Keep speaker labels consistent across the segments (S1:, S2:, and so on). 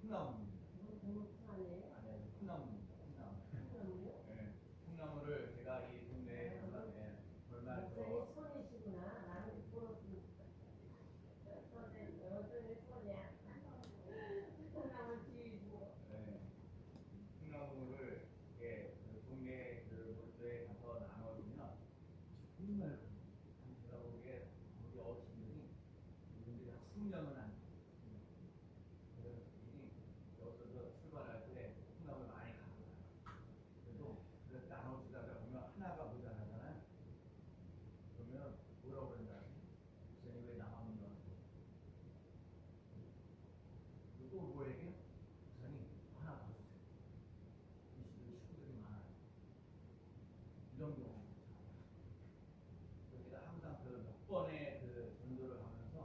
S1: 콩나물입니다.
S2: 콩나물이에요?
S1: 아니, 콩나물입니다. 콩나물.
S2: 콩나물이요?
S1: 네, 콩나물을 제가 이 동네에 가면 얼마
S2: 목사님
S1: 더
S2: 손이시구나. 나는 보너스 여전히 손이야. 콩나물 뒤지고.
S1: 네, 콩나물을 이렇게 그 동네 그 몰도에 가서 나눠주면 정말 제가 보기에 우리 어르신들이 이분들이 한 10년은 안 돼요. 그래서 이분이 여기서 출발할 때 콩나물 많이 갖고 가요. 그래도 그 나눠주다가 보면 하나가 모자라잖아요. 그러면 뭐라고 그런다 하지? 목사님 왜 나만 넣었어? 또 뭐에게? 목사님 하나 더 주세요. 이 식구들이 많아요. 이런 경우가 있죠. 제가 항상 그 몇 번의 그 전도를 하면서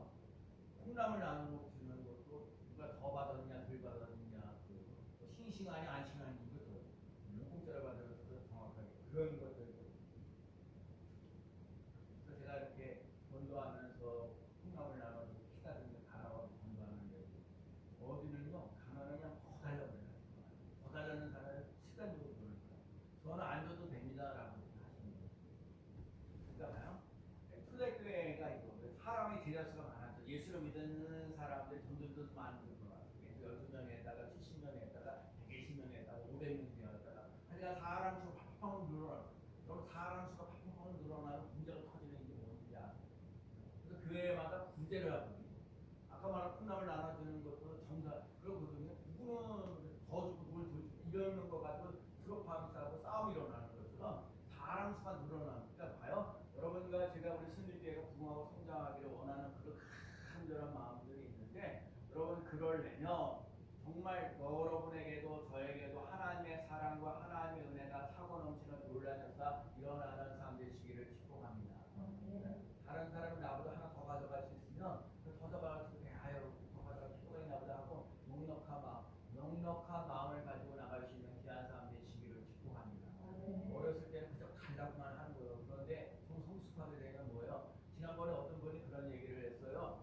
S1: 콩나물 나누고 주는 것도 누가 더 받았냐 덜 받았냐 그 싱싱하냐 안 싱하냐 이것도 물론 공짜로 받아서 정확하게 그런 것들. 그래서 제가 이렇게 전도하면서 콩나물 나눠주고 피가 되면 가라고 전도하는데 어디는요 가면은 그냥 더 달라고 그래요. 더 달라는 사람을 습관적으로 그러는 거예요. 저는 안 줘도 됩니다라고 하시는 거예요. 그러니까 봐요. 초대교회가 이거 사람의 제자수가 많아서 예수를 믿는 사람들 점점 더 많은 것 같아요. 12명에다가 70명에다가 120명에다가 500명에다가 하여간 사람 수가 팍팍 늘어났어요. 그럼 사람 수가 팍팍 늘어나면 문제가 터지는 게 뭔지 아세요? 그래서 교회마다 구제를 하거든요. 아까 말한 콩나물 나눠주는 것도 정사 그러거든요. 누구는 더 주고 뭘 더 주고 이러는 거 가지고 트로파미 싸고 싸움이 일어나는 것처럼 사람 수가 늘어나니까 봐요. 여러분과 제가 우리 신일교회가 부흥하고 성장하기를 원하는 그런 간절한 마음들이 있는데 여러분 그러려면 정말 여러분에게도 저에게도 하나님의 사랑과 하나님의 은혜가 차고 넘치는 놀라운 역사 일어나는 삶 되시기를 축복합니다. 다른 사람이 나보다 하나 더 가져갈 수 있으면 더 가져갈 수 있게 더 가져갈 필요가 있나 보다 하고 넉넉한 마음을 가지고 나갈 수 있는 귀한 삶 되시기를 축복합니다. 어렸을 때는 그저 달라고만 하는 거예요. 그런데 좀 성숙하게 되면 뭐예요? 지난번에 어떤 분이 그런 얘기를 했어요.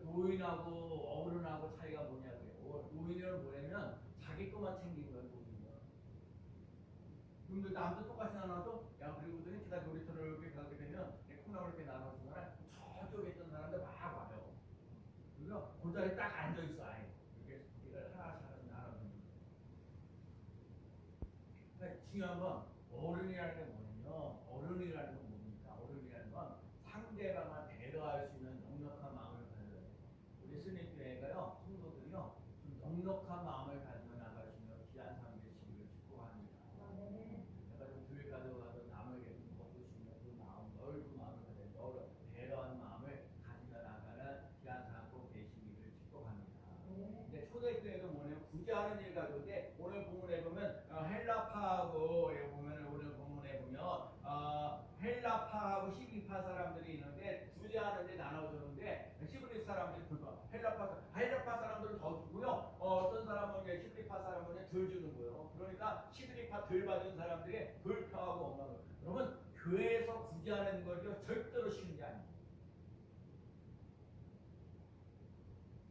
S1: 노인하고 어른하고 차이가 뭐냐고요. 노인은 뭐냐면 자기 것만 챙기는 거예요. 노인은. 근데 남도 똑같이 나눠도 야 그리고 제가 놀이터를 이렇게 가게 되면 콩나물 이렇게 나눠주면 저쪽에 있던 사람들 막 와요. 그래서 그 자리에 딱 앉아있어. 아예 이렇게 이걸 하나씩 나눠주는 거예요. 그러니까 중요한 건 어른이라는 게 뭐냐면 어른이라는 건 뭡니까? 어른이라는 건 상대방을 배려할 수 있는 넉넉한 마음을 가져야 돼요. 우리 스님교회가요 성도들이요 좀 넉넉한 마음을 가지고 나갈 수 있는 귀한 삶 되시기를 축복합니다. 내가 좀 덜 가져가도 남에게 좀 먹을 수 있는 그 마음, 넓은 마음을 가져야 배려하는 마음을 가지고 나가는 귀한 삶 꼭 되시기를 축복합니다. 근데 초대교회가 뭐냐면 굳이 하는 일 가져오는데 오늘 본문에 보면 헬라파하고 보면 오늘 본문에 보면 헬라파하고 히브리파 사람들이 있는데 굳이 하는데 나눠주는데 히브리 사람들이 불과 헬라파 사람들은 더 주고요. 어떤 사람은 히브리파 사람은 덜 주는 거예요. 그러니까 히브리파 덜 받은 사람들이 불평하고 엉망을. 여러분 교회에서 굳이 하는 걸 절대로 쉬운 게 아니에요.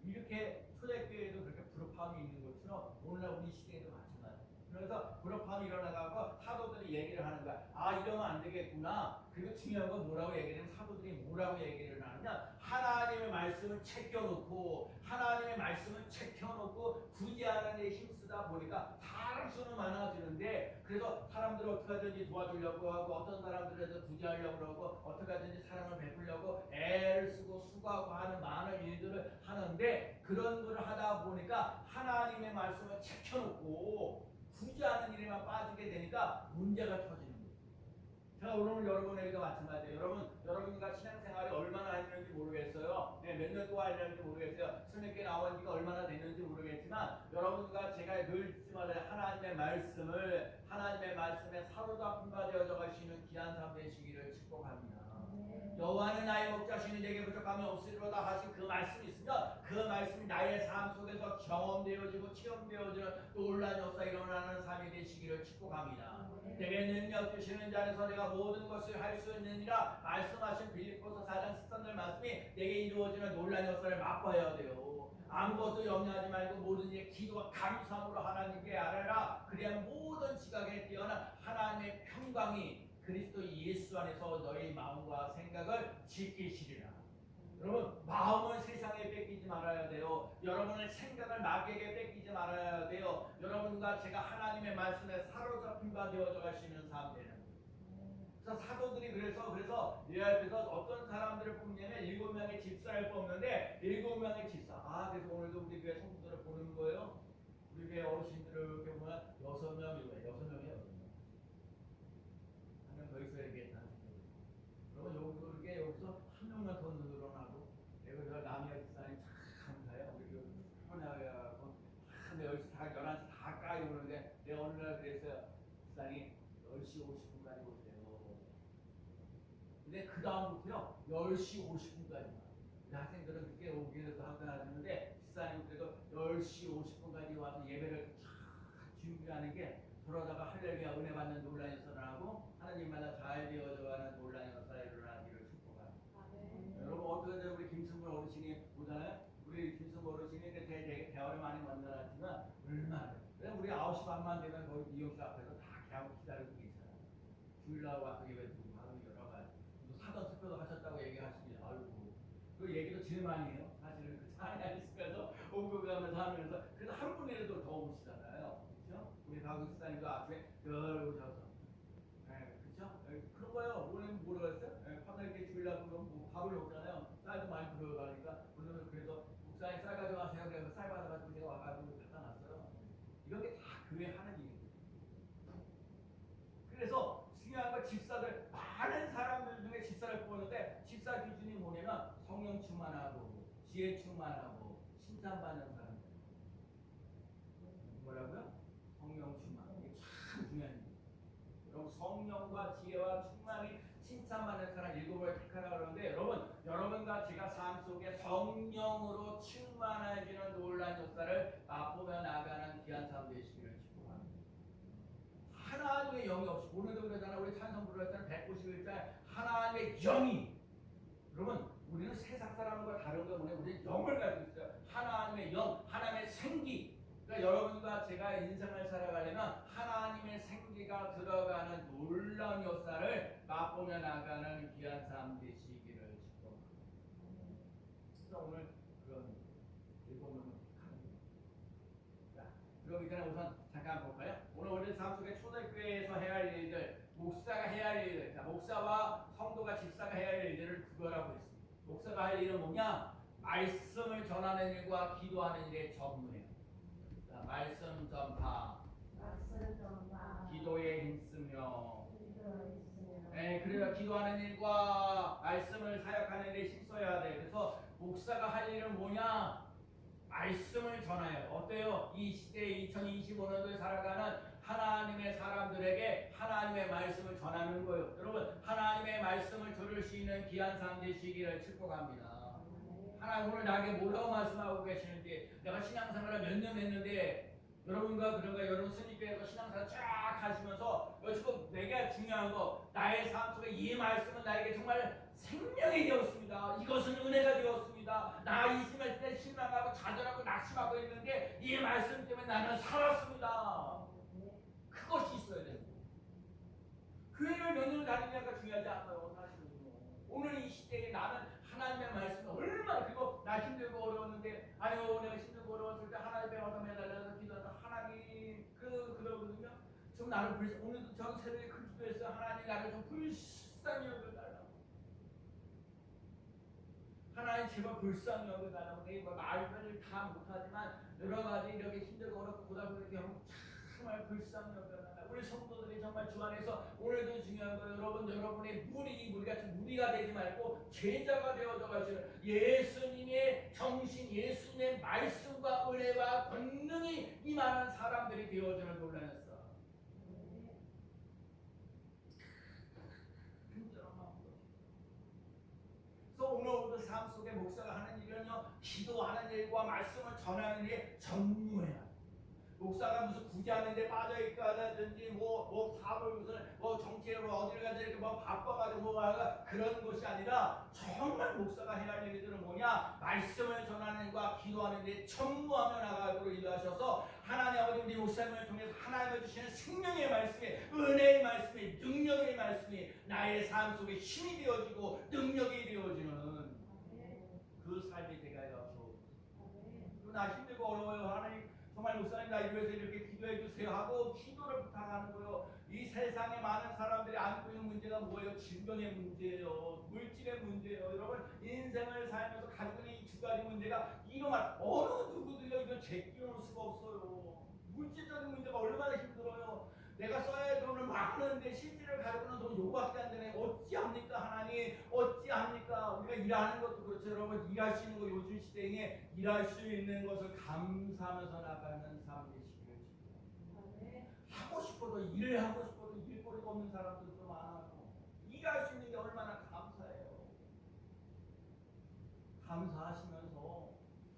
S1: 이렇게 초대교회에도 그렇게 불협화음이 있는 것처럼 오늘날 우리 시대에도 마찬가지예요. 그래서 불협화음이 일어나가고 사도들이 얘기를 하는 거야. 아 이러면 안 되겠구나. 그리고 중요한 건 뭐라고 얘기를 하면 사도들이 뭐라고 얘기를 하느냐. 하나님의 말씀을 챙겨놓고 하나님의 말씀을 챙겨놓고 굳이 하는 데 힘쓰다 보니까 사람 수는 많아지는데 그래서 사람들을 어떻게 하든지 도와주려고 하고 어떤 사람들에도 굳이 하려고 하고 어떻게 하든지 사랑을 베풀려고 애를 쓰고 수고하고 하는 많은 일들을 하는데 그런 걸 하다 보니까 하나님의 말씀을 챙겨놓고 굳이 하는 일에만 빠지게 되니까 문제가 터지는 거예요. 제가 오늘 여러분에게도 마찬가지예요. 여러분과 신앙생활이 얼마나 했는지 모르겠어요. 몇 년 동안 했는지 모르겠어요. 스님께 나온 지가 얼마나 됐는지 모르겠지만 여러분과 제가 늘 듣지만 하나님의 말씀에 사로잡힌바 되어져 가시는 귀한 삶 되시기를 축복합니다. 여호와는 나의 목자시니 내게 부족함이 없으리로다 하신 그 말씀이 있으면 그 말씀이 나의 삶 속에서 경험되어지고 체험되어지는 놀라운 역사 일어나는 삶이 되시기를 축복합니다. 내게 능력 주시는 자 안에서 내가 모든 것을 할 수 있느니라 말씀하신 빌립보서 4장 13절 말씀이 내게 이루어지는 놀라운 역사를 맛봐야 돼요. 아무것도 염려하지 말고 모든 일 기도와 감사함으로 하나님께 아뢰라. 그래야 모든 지각에 뛰어난 하나님의 평강이 그리스도 예수 안에서 너희 마음과 생각을 지키시리라. 여러분, 마음을 세상에 뺏기지 말아야 돼요. 여러분의 생각을 마귀에게 뺏기지 말아야 돼요. 여러분과 제가 하나님의 말씀에 사로잡힌 바 되어져 가시는 삶 되는 거예요. 그래서 사도들이 그래서 이 앞에서 어떤 사람들을 뽑냐면 7명의 집사를 뽑는데 7명의 집사. 그래서 오늘도 우리 교회 성도들을 보는 거예요. 우리 교회 어르신들을 이렇게 보면 6명이고요. 6명이에요. 한 명 더 있어야 되겠다. 여러분 여기서 한 명만 더 늘어나고 내가 남이야 집사님 참 감사해요. 우리 편하고 내 10시 다 11시 다 까이 오는데 내가 어느 날 그랬어요. 집사님 10시 50분까지 오세요. 근데 그 다음부터요 10시 50분까지만 우리 학생들은 늦게 오게 돼서 학교하셨는데 집사님 그래도 10시 50분까지 와서 예배를 쫙 준비하는 게 그러다가 할렐루야 은혜 받는 놀라운 역사를 하고 하나님마다 잘 되어져가는 놀라운 역사를 일어나기를 축복합니다. 여러분 어떻게 우리 김승부 어르신이 보잖아요. 우리 김승부 어르신이 되게 대화를 많이 만나놨지만 얼마나 우리 9시 반만 되면 거기 미용실 앞에서 다 개하고 기다리고 계시잖아요. 주일날 와서 예배 드리고 하는 여러 가지 사전 투표도 하셨다고 얘기하시니 아이고 그 얘기도 제일 많이 해요. 사실은 그 찬양 있으면서 오고 가면서 하면서 그래서 한 분이라도 더 오시잖아요. 그렇죠? 우리 박우 집사님도 아침에 늘 오셔서 그렇죠? 그런 거요. 오늘 뭐라고 했어요? 파나리케 주일날 그럼 뭐 밥을 먹잖아요. 쌀도 많이 들어가니까 오늘은 그래서 목사님 쌀 가져가세요. 그래서 쌀 받아가지고 제가 와가지고 갖다 놨어요. 이런 게 다 교회 하는 일이에요. 그래서 중요한 건 집사들 많은 사람들 중에 집사를 뽑았는데 집사 기준이 뭐냐면 성령 충만하고 지혜 충만하고 칭찬받는 사람들. 뭐라고요? 성령 충만. 이게 참 중요한 일이에요. 여러분 성령과 지혜와 충만이 칭찬받는 사람 7을 택하라 그러는데 여러분과 제가 삶 속에 성령으로 충만해지는 놀라운 역사를 맛보며 나가는 귀한 삶 되시기를 축복합니다. 하나님의 영이 없이 오늘도 그러잖아. 우리 찬송 부르잖아. 191장 하나님의 영이 여러분 우리는 세상 사람과 다른 거 뭐냐 우리는 영을 가지고 있어요. 하나님의 영, 하나님의 생기. 그러니까 여러분과 제가 인생을 살아가려면 하나님의 생기가 들어가는 놀라운 역사를 맛보며 나가는 귀한 삶 되시기를 축복합니다. 그래서 오늘 그런 7명을 택합니다. 자, 그럼 이제는 우선 잠깐 볼까요? 오늘 우리 삶 속에 초대교회에서 해야 할 일들, 목사가 해야 할 일들, 자, 목사와 성도가 집사가 해야 할 일들을 구별하고 있습니다. 목사가 할 일은 뭐냐? 말씀을 전하는 일과 기도하는 일에 전무해요. 자, 말씀 전파, 기도에 힘쓰며, 그래서 기도하는 일과 말씀을 사역하는 일에 힘써야 돼. 그래서 목사가 할 일은 뭐냐? 말씀을 전해요. 어때요? 이 시대에 2025년도에 살아가는 하나님의 사람들에게 하나님의 말씀을 전하는 거예요. 여러분 하나님의 말씀을 들을 수 있는 귀한 삶 되시기를 축복합니다. 하나님 오늘 나에게 뭐라고 말씀하고 계시는지 내가 신앙생활을 몇 년 했는데 여러분과 그런가 여러분 스님께서 신앙생활 쫙 하시면서 지금 내가 중요한 거 나의 삶 속에 이 말씀은 나에게 정말 생명이 되었습니다. 이것은 은혜가 되었습니다. 나 있을 때 실망하고 좌절하고 낙심하고 있는데 이 말씀 때문에 나는 살았습니다. 그것이 있어야 돼요. 교회를 몇 년을 다니냐가 중요하지 않아요. 사실은 오늘 이 시대에 나는 하나님의 말씀을 얼마나 그리고 나 힘들고 어려웠는데 아유 내가 힘들고 어려웠을 때 하나님 배워서 매달려서 기도하다 하나님 그러거든요. 좀 나를 오늘도 전 새벽에 큰 기도했어요. 하나님 나를 좀 불쌍히 여겨달라고. 하나님 제발 불쌍히 여겨달라고. 내가 말을 다 못하지만 여러 가지 이렇게 힘들고 어렵고 고달프게 경우 정말 불쌍히 여겨달라고. 우리 성도들이 정말 주 안에서 오늘도 중요한 거 여러분의 무리 같은 무리가 되지 말고 제자가 되어져 가시는 예수님의 정신, 예수님의 말씀과 은혜와 권능이 임하는 사람들이 되어지는 놀라웠어. 그래서 오늘 삶 속에 목사가 하는 일은요, 기도하는 일과 말씀을 전하는 일에 전무해요. 목사가 무슨 구제하는 데 빠져있다든지 뭐 사업을 무슨 뭐 정치로 어디를 가서 이렇게 뭐 바빠가지고 뭐 하가 그런 것이 아니라 정말 목사가 해야 할 일들은 뭐냐? 말씀을 전하는 과 기도하는 데 전무하며 나가도록 인도하셔서 하나님 아버지 우리 목사님을 통해서 하나님을 주시는 생명의 말씀이 은혜의 말씀이 능력의 말씀이 나의 삶 속에 힘이 되어지고 능력이 되어지는 그 삶이 되게 하여 주옵소서. 나 힘들고 어려워요. 하나님 정말 목사님 나 위해서 이렇게 기도해 주세요 하고 기도를 부탁하는 거예요. 이 세상에 많은 사람들이 안고 있는 문제가 뭐예요? 질병의 문제예요. 물질의 문제예요. 여러분 인생을 살면서 가지고 있는 이 두 가지 문제가 이놈을 어느 누구들요 이걸 제끼놓을 수가 없어요. 물질적인 문제가 얼마나 힘들어요. 내가 써야 할 돈을 많은데 실제를 가지고는 돈 요거밖에 안 되네. 어찌합니까 하나님? 어찌합니까? 우리가 일하는 것도 그렇죠. 여러분 일할 수 있는 거 요즘 시대에 일할 수 있는 것을 감사하면서 나가는 삶 되시기를 바랍니다. 하고 싶어도 일을 하고 싶어도 일거리가 없는 사람들도 많아요. 일할 수 있는 게 얼마나 감사해요. 감사하시면서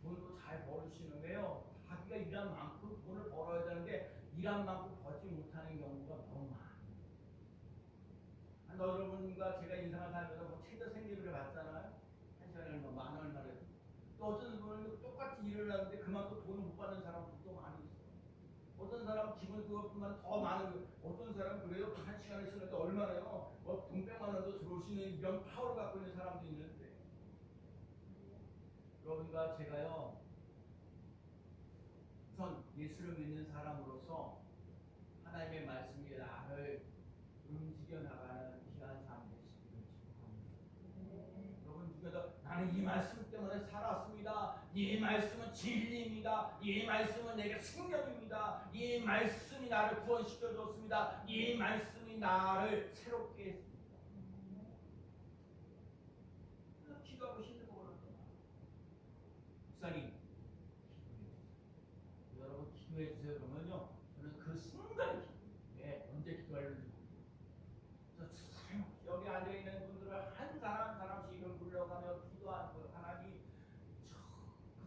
S1: 돈도 잘 벌으시는데요. 자기가 일한 만큼 돈을 벌어야 되는데 일한 만큼 벌지 못하는 경우가 너무 많아요. 여러분과 제가 인생을 살면서 뭐 최저 생계비를 받잖아요. 한 시간에 만 얼마를. 또 어떤 분은 똑같이 일을 하는데 그만큼 돈을 못 받는 사람들도 많이 있어요. 어떤 사람은 기본 그것뿐만 더 많은 거예요. 어떤 사람은 그래요. 한 시간에 쓰는데 얼마나요? 뭐 돈 100만 원도 들어올 수 있는 이런 파워를 갖고 있는 사람도 있는데 여러분과 제가요. 우선 예수를 믿는 사람으로서 하나님의 말씀이 나를 움직여 나가는 귀한 삶 되시기를 축복합니다. 여러분 중에서 나는 이 말씀 때문에 살았습니다. 이 말씀은 진리입니다. 이 말씀은 내게 생명입니다. 이 말씀이 나를 구원시켜 줬습니다. 이 말씀이 나를 새롭게 했습니다. 그래서 기도하고 힘들고 그러잖아. 목사님 여러분 기도해 주세요. 그러면요 저는 그 순간 기도해요. 언제 기도하는지 여기 앉아있는 분들을 한 사람 한 사람씩 이름 불러가며 기도하는 거예요. 하나님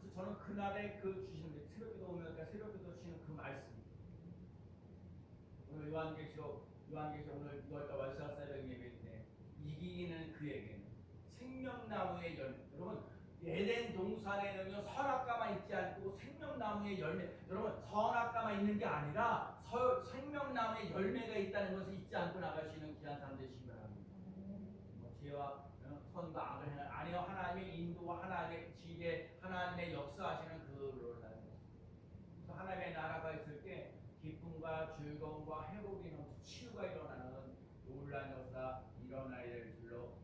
S1: 그래서 저는 그날에 그 주시는 새벽기도 오면 새벽기도 주시는 그 말씀 오늘 요한계시록 오늘 6월달 월사사령 예배인데 이기는 그에게는 생명나무의 열매 여러분 에덴 동산에는요 선악과만 있지 않고 생명나무의 열매 여러분 선악과만 있는 게 아니라 생명나무의 열매가 있다는 것을 잊지 않고 나가시는 귀한 삶 되시기 바랍니다. 죄와 선과 악을 해는 아니요 하나님의 인도와 하나님의 지혜 하나님의 역사하시는 그를 알고 그래서 하나님의 나라가 있을 때 기쁨과 즐거움과 회복이 넘쳐 치유가 일어나는 놀라운 역사 일어나야 될 줄로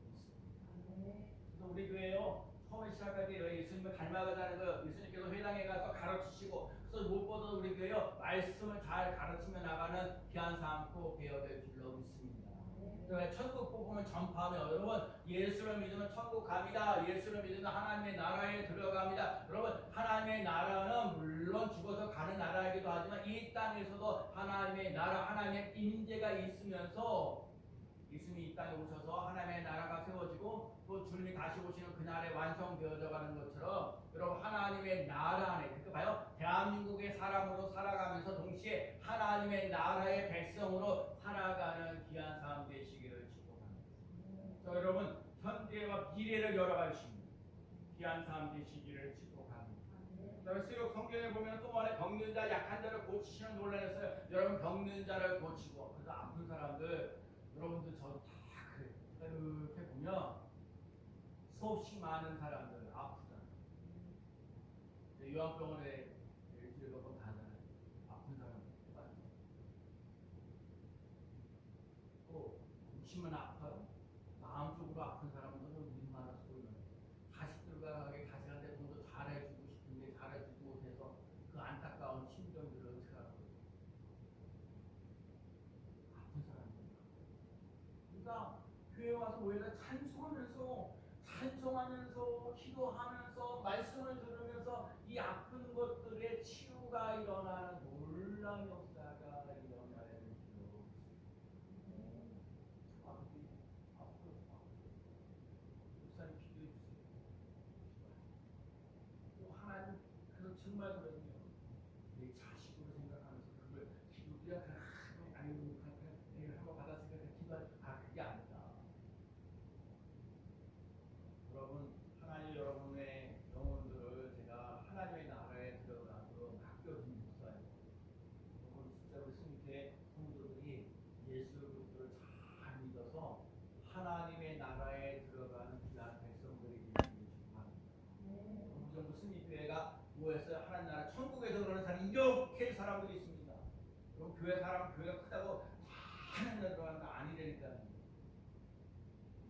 S1: 믿습니다. 그래서 우리 교회요 처음에 시작할 때 예수님을 닮아가자는 거예요. 예수님께서 회당에 가서 가르치시고 그래서 무엇보다 우리 교회요 말씀을 잘 가르치며 나가는 귀한 삶고 되어야 될 줄로 믿습니다. 천국 복음을 전파하며 여러분 예수를 믿으면 천국 갑니다. 예수를 믿으면 하나님의 나라에 들어갑니다. 여러분 하나님의 나라는 물론 죽어서 가는 나라이기도 하지만 이 땅에서도 하나님의 나라 하나님의 임재가 있으면서 예수님이 이 땅에 오셔서 하나님의 나라가 세워지고 또 주님이 다시 오시는 그날에 완성되어져 가는 것처럼 여러분 하나님의 나라 안에 그러니까 봐요 대한민국의 사람으로 살아가면서 동시에 하나님의 나라의 백성으로 살아가는 귀한 삶 되시기를 축복합니다. 여러분 현재와 미래를 열어가십니다. 귀한 삶 되시기를 축복합니다. 여러분 성경에 보면 또 말해 병든 자 약한 자를 고치시는 논란에서 여러분 병든 자를 고치고 그래서 아픈 사람들 여러분들 저도 다 그래요. 이렇게 보면 수없이 많은 사람들 아프잖아요. 요양병원에 일주일에 몇 번 가잖아요. 아픈 사람들 또 육신만 아파요. 마음적으로 아픈 사람들은 얼마나 소리나요. 자식들과 가족한테 돈도 잘해주고 싶은데 잘해주지 못해서 그 안타까운 심정들을 어떻게 하라고 아픈 사람들 그러니까 교회 와서 오히려 찬송하면서 기도하면서 말씀을 들으면서 이 아픈 것들의 치유가 일어나는 놀라운 역사가 일어나야 되는 줄로 앞으로 목사님 기도해 주세요. 또 하나님 그 정말 그러면 내 자식으로 생각하면서 그걸 기도드려 아니 한번 받았으니까 기도할 천국에서 그러는 사람 이렇게 사람들이 있습니다. 그럼 교회가 크다고 다 하나님에 들어가는 거 아니라니까요.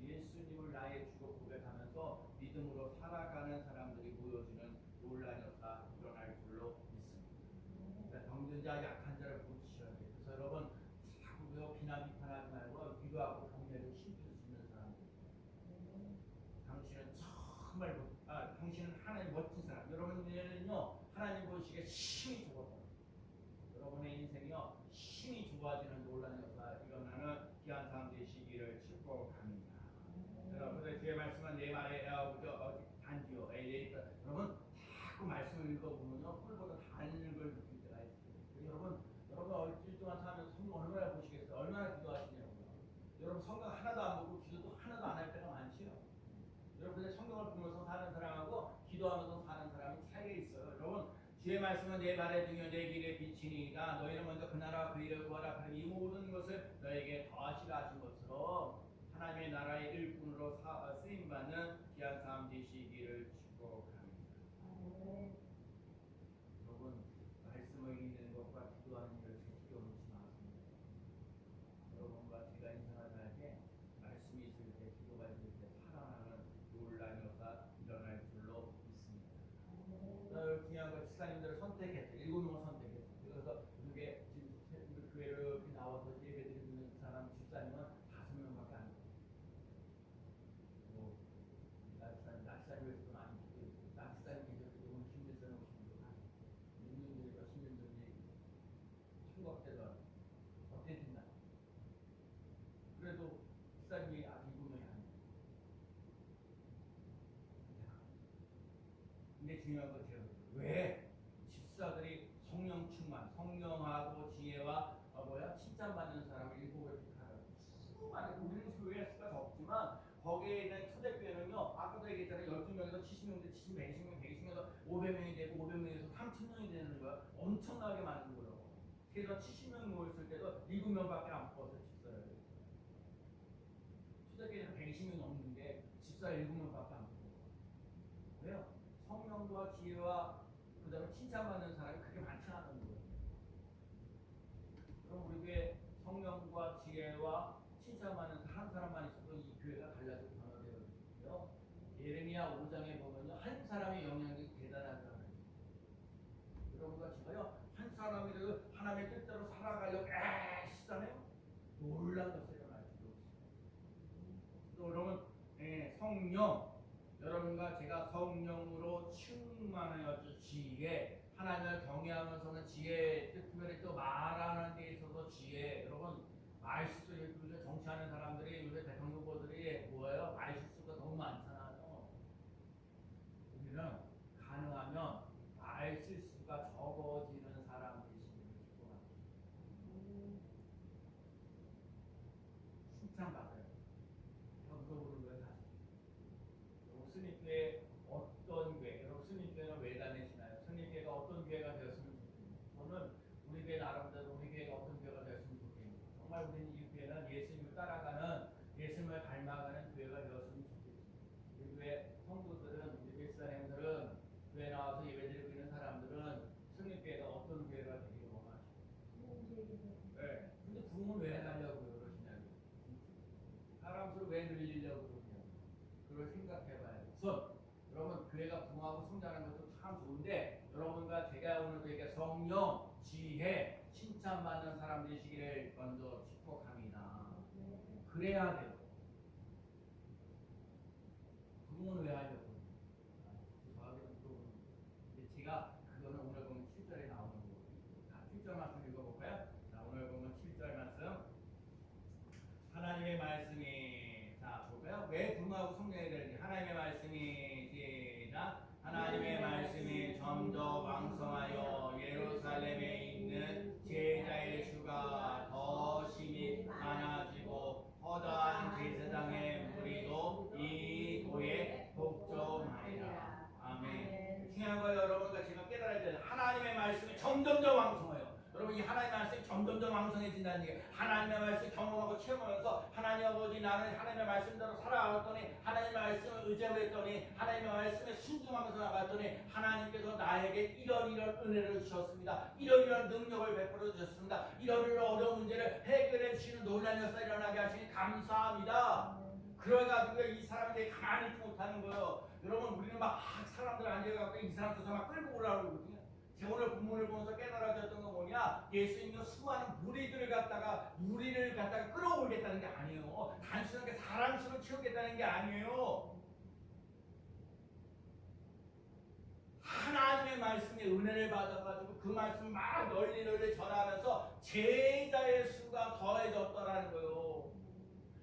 S1: 예수님을 나의 주로 고백하면서 믿음으로 살아가는 사람들이 모여지는 놀라운 역사 일어날 줄로 믿습니다. 그러니까 병든 자, 약한 자를 고치셔야 돼요. 그래서 여러분 자꾸 비난 비판하지 말고 위로하고 격려하고 힘줄 수 있는 사람들. 당신은 정말 당신은 하나님 멋진 사람. 여러분들은요 하나님 보시기에 힘이 좋아요. 여러분의 인생이요 힘이 좋아지는 놀라운 역사 일어나는 귀한 사람 되시기를 축복합니다. 여러분들 주의 말씀은 내 말에 단지요. 여러분 자꾸 말씀을 읽어보면요 꿀보다 단 걸 느낄 때가 있어요. 여러분 일주일 동안 살면서 성경 얼마나 보시겠어요? 얼마나 기도하시냐고요. 여러분 성경 하나도 안 보고 기도도 하나도 안 할 때가 많지요. 여러분들 성경을 보면서 사는 사람하고 기도하면서 사는 사람이 차이가 있어요. 여러분 주의 말씀은 내 발에 등이요 내 길에 비치니이다. 너희는 먼저 그 나라와 그 일을 구하라. 그럼 이 모든 것을 너에게 더하시라 하신 것처럼 하나님의 나라의 일꾼으로 쓰임받는 귀한 사람 되시기를 축복합니다. 여러분 말씀을 읽는 것과 기도하는 일을 제치게 놓지 마세요. 여러분과 제가 인생을 살 때 말씀이 있을 때 기도가 있을 때 살아나는 놀라운 역사 일어날 줄로 믿습니다. 중요한 건 집사님들을 선택했어요. 7명을 선택했어요. 그래서 이게 우리 교회를 이렇게 나와서 예배드리는 사람 집사님은 5명밖에 안 돼요. 낮사님에서도 많이 기도했어요. 낮사님 계셨을 때 오늘 김대선 오신 분도 많아요. 6년 전에 10년 전에 추석 때도 어떻게 됐나? 그래도 집사님이 아직 7명이 안 돼요. 근데 중요한 건 제가 왜 집사들이 성령 충만, 성령하고 지혜와 칭찬받는 사람을 7을 택하라고 수많은 우리는 교회 수가 적지만 거기에 있는 초대교회는요 아까도 얘기했잖아요. 12명에서 70명, 70명, 120명, 120명에서 500명이 되고 500명에서 3000명이 되는 거야. 엄청나게 많은 거예요. 그래서 70명 모였을 때도 7명밖에 안 뽑아서 집사를 초대교회는 120명 넘는데 집사 7명밖에 안 뽑아요. 왜요? 성령과 지혜와 그 다음에 칭찬받는 사람이 그렇게 많지 않은 거예요. 그럼 우리 교회 성령과 지혜와 칭찬받는 한 사람만 있어도 이 교회가 달라지고 변화되거든요. 예레미야 5장에 보면요 한 사람의 영향력이 대단하잖아요. 여러분과 제가요 한 사람이라도 하나님의 뜻대로 살아가려고 애쓰잖아요. 놀라운 것이 일어날 수 있어요. 또 여러분 성령 여러분과 제가 성령으로 충만하여 지혜 하나님을 경외하면서는 지혜 특별히 또 말하는 데 있어서 지혜 여러분 말실수 요새 정치하는 사람들이 요새 대통령 후보들이 뭐예요? 말실수가 너무 많잖아요. 우리는 가능하면 말실수가 적어지는 사람 되시기를 축복합니다. 칭찬받아요. 경고를 왜 하시죠? 스님교회 어떤 교회, 여러분 스님교회는 왜 다니시나요? 스님교회가 어떤 교회가 되었으면 좋겠나요? 저는 우리 교회 나름대로 우리 교회가 어떤 교회가 되었으면 좋겠나요? 정말 우리는 이 교회는 예수님을 따라가는 예수님을 닮아가는 교회가 되었으면 좋겠습니다. 우리 교회 성도들은 우리 교회 사람들은 교회 나와서 예배드리고 있는 사람들은 스님교회가 어떤 교회가 되기를 원하시죠? 네. 근데 부흥은 왜 하려고 그러시냐고요? 사람 수를 왜 늘리려고 그러냐고요? 그걸 생각해봐요. 우선 여러분 교회가 부흥하고 성장하는 것도 참 좋은데 여러분과 제가 오늘 교회가 성령, 지혜, 칭찬받는 사람 되시기를 먼저 축복합니다. 그래야 돼요. 부흥은 왜 하려고? 저하고는 물어보는데 제가 그거는 오늘 보면 7절에 나오는 거거든요. 자, 7절 말씀 읽어볼까요? 자, 오늘 보면 7절 말씀 하나님의 말씀이 자 볼까요? 왜 부흥하고 성장해야 되는지 하나님의 말씀이 시작 하나님의 말씀이 점점 왕성하여 예루살렘에 있는 제자의 수가 더 심히 많아지고 허다한 제사장의 무리도 이 도에 복종하리라. 아멘. 중요한 거예요. 여러분과 제가 깨달아야 돼요. 하나님의 말씀이 점점점 왕성해요. 여러분 이 하나님의 말씀이 점점점 왕성해진다는 얘기예요. 하나님의 말씀 경험하고 체험하면서 하나님 아버지 나는 하나님의 말씀대로 살아왔더니 하나님의 말씀 말씀을 의지하고 했더니 하나님의 말씀에 순종하면서 나갔더니 하나님께서 나에게 이런 은혜를 주셨습니다. 이런 능력을 베풀어 주셨습니다. 이런 어려운 문제를 해결해 주시는 놀라운 역사 일어나게 하시니 감사합니다. 그래가지고 이 사람들이 가만히 있지 못하는 거예요. 여러분 우리는 막 사람들 앉아갖고 이 사람 저 사람 끌고 오라고 그러거든요. 제가 오늘 본문을 보면서 깨달아졌던 건 뭐냐, 예수님은 수많은 무리를 갖다가 끌어올겠다는 게 아니에요. 단순하게 사람 수를 채우겠다는 게 아니에요. 하나님의 말씀에 은혜를 받아가지고 그 말씀을 막 널리 전하면서 제자의 수가 더해졌더라는 거예요.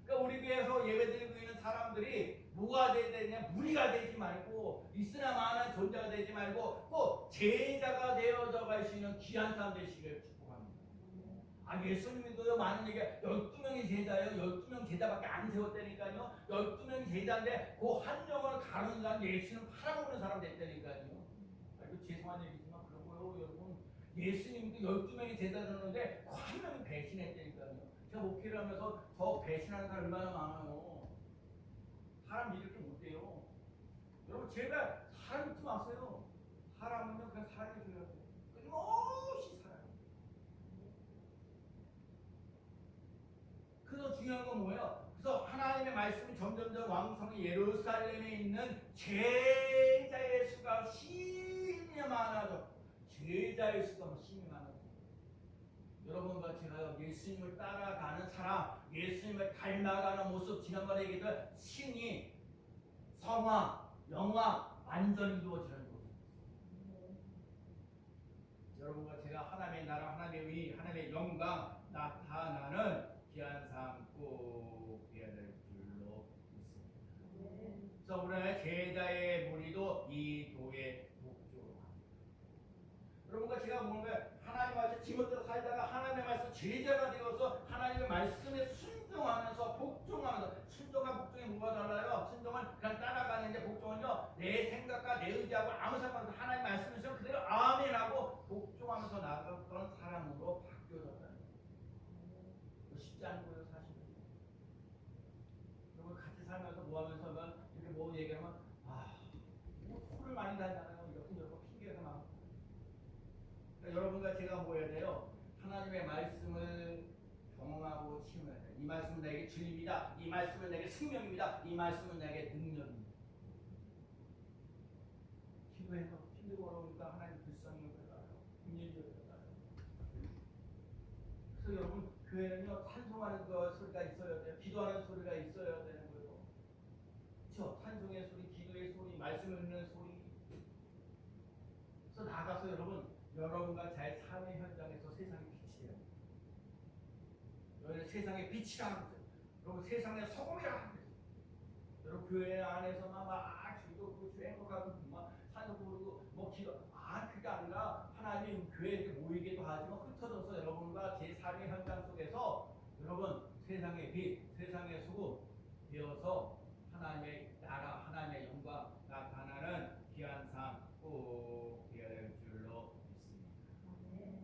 S1: 그러니까 우리 교회에서 예배드리고 있는 사람들이 뭐가 되냐, 무리가 되지 말고 있으나 마나 존재가 되지 말고 꼭 제자가 되어져 갈 수 있는 귀한 사람 되시기를 축복합니다. 예수님도 많은 얘기가 12명이 제자예요. 12명 제자밖에 안 세웠다니까요. 12명이 제자인데 그 한 명을 가르는 사람, 예수님 팔아먹는 사람 됐다니까요. 이거 죄송한 얘기지만 그런 거예요, 여러분. 예수님도 12명이 제자였는데 그 한 명이 배신했다니까요. 제가 목회를 하면서 저 배신하는 사람 얼마나 많아요. 사람 이렇게 못돼요. 여러분 제가 사람 믿지 마세요. 사람은요 그냥 사람이 줘야 돼요. 끊임없이 살아요. 그래서 중요한 건 뭐예요? 그래서 하나님의 말씀이 점점점 왕성히 예루살렘에 있는 제자의 수가 심히 많아져. 제자의 수가 심히 많아져. 여러분과 제가 예수님을 따라가는 사람, 예수님을 닮아가는 모습, 지난번에 얘기했던 신이 성화, 영화 완전히 이루어지는 거예요. 여러분과 제가 하나님의 나라, 하나님의 의, 하나님의 영광 나타나는 귀한 삶 꼭 해야 될 줄로 믿습니다. 그래서 우리는 제자의 무리도 이 도의 목적으로 합니다. 여러분과 제가 뭔가 하나님의 말씀 지멋대로 살다가 하나님의 말씀 제자가 되어서 하나님의 말씀에 순종하면서 복종하면서, 순종과 복종이 뭐가 달라요? 순종은 그냥 따라가는데 복종은요 내 생각과 내 의지하고 아무 상관없이 하나님 말씀을 좀 그대로 아멘하고 복종하면서 나아가는 그런 사람으로 바뀌어졌다는 거예요. 쉽지 않은 거예요 사실은. 그리고 같이 살면서 뭐하면서 이렇게 뭐 얘기하면 술을 많이 다니잖아요. 이렇게 핑계가 많고. 그러니까 여러분과 제가 뭐 해야 돼요? 하나님의 말씀을 경험하고 체험해야 돼요. 이 말씀은 내게 진리입니다. 이 말씀은 내게 생명입니다. 이 말씀은 내게 능력입니다. 기도해서 힘들고 어려우니까 하나님 불쌍히 여겨달라요. 긍휼히 여겨달라요. 그래서 여러분 교회는요 찬송하는 소리가 있어야 돼요. 기도하는 소리가 있어야 되는 거예요. 그렇죠? 찬송의 소리, 기도의 소리, 말씀 읽는 소리. 그래서 나가서 여러분과 잘 삶의 현장에서 세상의 빛이 돼요. 여러분 세상의 빛이라는 거예요. 여러분 세상의 소금이라는 거예요. 여러분 교회 안에서만 막 즐겁고 행복하고 막 찬송 부르고 뭐 기도 그게 아니라 하나님이 교회에 모이기도 하지만 흩어져서 여러분과 제 삶의 현장 속에서 여러분 세상의 빛, 세상의 소금 되어서 하나님의 나라, 하나님의 영광 나타나는 귀한 삶 꼭 되어야 될 줄로 믿습니다.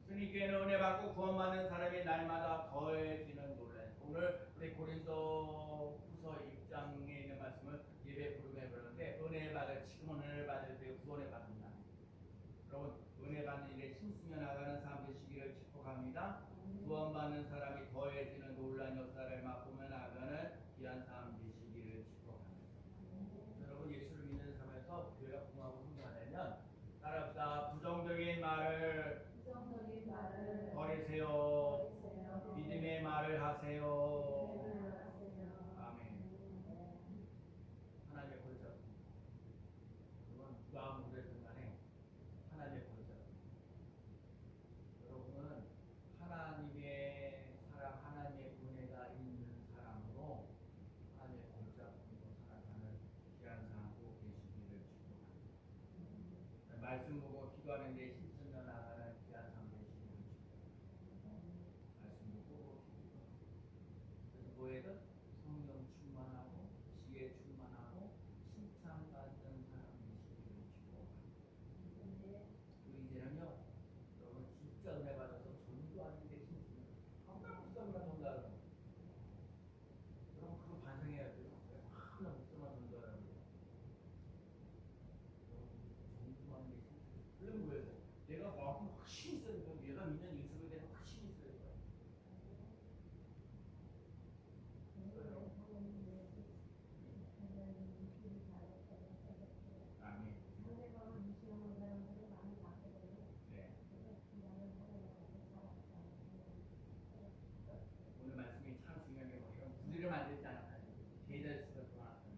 S1: 주님께는 은혜 받고 구원받는 사람이 날마다 더해지는 노래. 오늘 우리 고린도 후서 1장에 있는 말씀을 예배 부르고 해보는데 지금은 은혜를 받을 때 구원을 받는다. 여러분 은혜 받는 일에 힘쓰며 나가는 삶 되시기를 축복합니다. 구원받는 사람이 더해지는 놀라운 역사를 맛보며 나가는 귀한 삶 되시기를 축복합니다. 여러분 예수를 믿는 삶에서 교회가 공하고 성장하려면 따라합시다. 부정적인 말을 버리세요. 믿음의 말을 하세요. 아멘. 하나님의 권세. 여러분 누가 아무래도 간에 하나님의 권세. 여러분은 하나님의 사랑, 하나님의 은혜가 있는 사람으로 하나님의 권세 앞으로 살아가는 귀한 사람 꼭 되시기를 축복합니다. 말씀 보고 기도하는 데 힘쓰며 나가는 귀한 삶 되시기를 축복합니다. 말씀 보고 기도하고 그래서 뭐해도 성령 충만하고 지혜 충만하고 칭찬받는 사람 되시기를 축복합니다. 그리고 이제는요 여러분 진짜 은혜 받아서 전도하는 데 힘쓰면 정말 목사님만 전도하는 거. 여러분 그거 반성해야 돼요. 나 목사만 전도하는 마음은 훨씬 있어요. 얘가 믿는 익숙에는 훨씬 있어요. 아멘. 네. 오늘 말씀이 참 중요한 게 뭐예요? 우리를 만들지 않았다. 제자에서 돌아왔던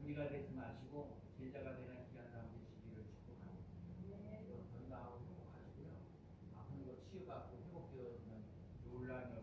S1: 우리가 되지 마시고 제자가 되는 귀한 사람 되시기를 축복합니다. 건강하고 행복하시고요. 아픈 거 치유받고 회복되어지는 놀라운